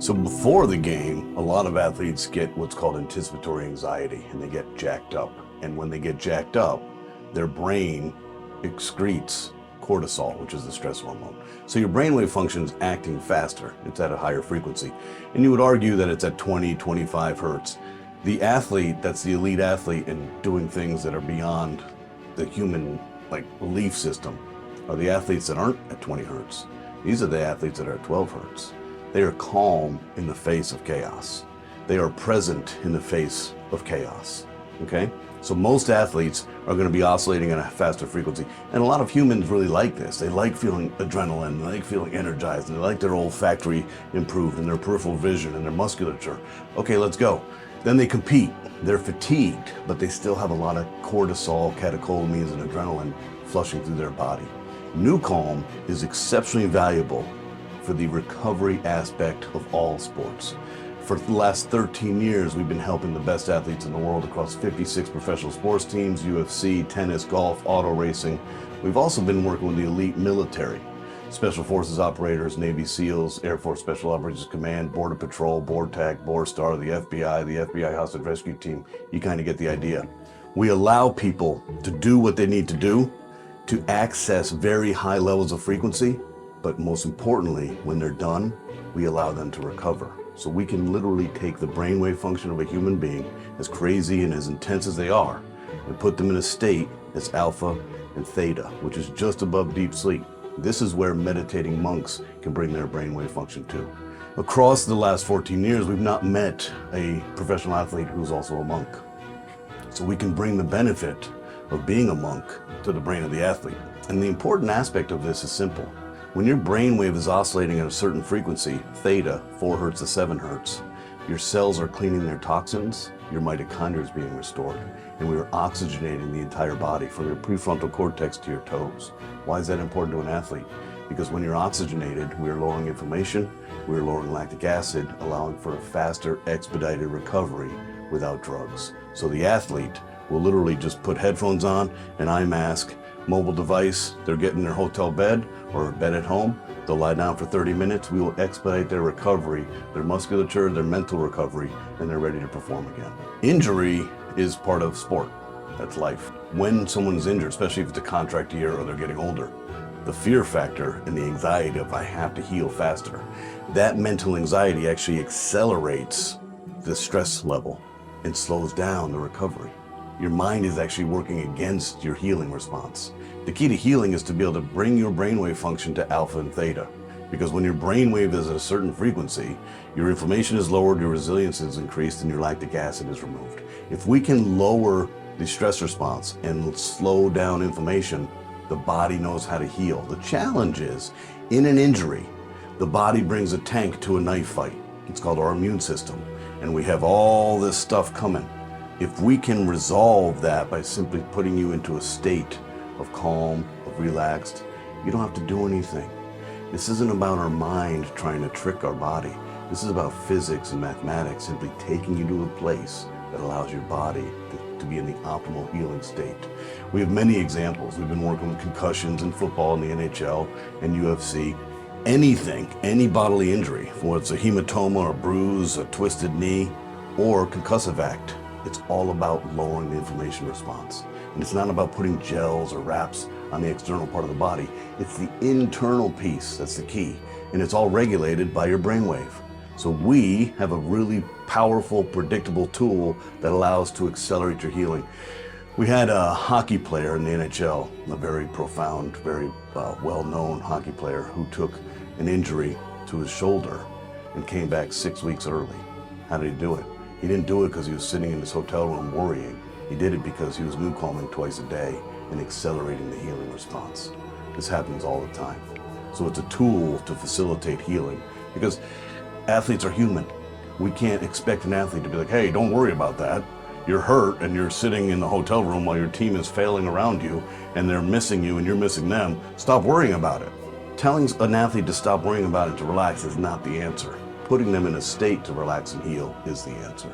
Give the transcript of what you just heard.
So before the game, a lot of athletes get what's called anticipatory anxiety, and they get jacked up. And when they get jacked up, their brain excretes cortisol, which is the stress hormone. So your brainwave function is acting faster. It's at a higher frequency. And you would argue that it's at 20, 25 hertz. The athlete that's the elite athlete and doing things that are beyond the human belief system are the athletes that aren't at 20 hertz. These are the athletes that are at 12 hertz. They are calm in the face of chaos. They are present in the face of chaos, okay? So most athletes are going to be oscillating at a faster frequency. And a lot of humans really like this. They like feeling adrenaline, they like feeling energized, and they like their olfactory improved and their peripheral vision and their musculature. Okay, let's go. Then they compete. They're fatigued, but they still have a lot of cortisol, catecholamines, and adrenaline flushing through their body. NuCalm is exceptionally valuable for the recovery aspect of all sports. For the last 13 years, we've been helping the best athletes in the world across 56 professional sports teams, UFC, tennis, golf, auto racing. We've also been working with the elite military, Special Forces operators, Navy SEALs, Air Force Special Operations Command, Border Patrol, BORTAC, BORSTAR, the FBI Hostage Rescue Team. You kind of get the idea. We allow people to do what they need to do to access very high levels of frequency, but most importantly, when they're done, we allow them to recover. So we can literally take the brainwave function of a human being, as crazy and as intense as they are, and put them in a state that's alpha and theta, which is just above deep sleep. This is where meditating monks can bring their brainwave function to. Across the last 14 years, we've not met a professional athlete who's also a monk. So we can bring the benefit of being a monk to the brain of the athlete. And the important aspect of this is simple. When your brainwave is oscillating at a certain frequency, theta, 4 hertz to 7 hertz, your cells are cleaning their toxins, your mitochondria is being restored, and we are oxygenating the entire body from your prefrontal cortex to your toes. Why is that important to an athlete? Because when you're oxygenated, we are lowering inflammation, we are lowering lactic acid, allowing for a faster, expedited recovery without drugs. So the athlete will literally just put headphones on, an eye mask, mobile device, they're getting their hotel bed or bed at home, they'll lie down for 30 minutes, we will expedite their recovery, their musculature, their mental recovery, and they're ready to perform again. Injury is part of sport, that's life. When someone's injured, especially if it's a contract year or they're getting older, the fear factor and the anxiety of I have to heal faster, that mental anxiety actually accelerates the stress level and slows down the recovery. Your mind is actually working against your healing response. The key to healing is to be able to bring your brainwave function to alpha and theta. Because when your brainwave is at a certain frequency, your inflammation is lowered, your resilience is increased, and your lactic acid is removed. If we can lower the stress response and slow down inflammation, the body knows how to heal. The challenge is, in an injury, the body brings a tank to a knife fight. It's called our immune system. And we have all this stuff coming. If we can resolve that by simply putting you into a state of calm, of relaxed, you don't have to do anything. This isn't about our mind trying to trick our body. This is about physics and mathematics simply taking you to a place that allows your body to be in the optimal healing state. We have many examples. We've been working with concussions in football in the NHL and UFC. Anything, any bodily injury, whether it's a hematoma, a bruise, a twisted knee, or concussive act, it's all about lowering the inflammation response. And it's not about putting gels or wraps on the external part of the body. It's the internal piece that's the key. And it's all regulated by your brainwave. So we have a really powerful, predictable tool that allows to accelerate your healing. We had a hockey player in the NHL, a very profound, very well-known hockey player who took an injury to his shoulder and came back 6 weeks early. How did he do it? He didn't do it because he was sitting in his hotel room worrying. He did it because he was NuCalming twice a day and accelerating the healing response. This happens all the time. So it's a tool to facilitate healing because athletes are human. We can't expect an athlete to be like, hey, don't worry about that. You're hurt and you're sitting in the hotel room while your team is failing around you and they're missing you and you're missing them. Stop worrying about it. Telling an athlete to stop worrying about it, to relax, is not the answer. Putting them in a state to relax and heal is the answer.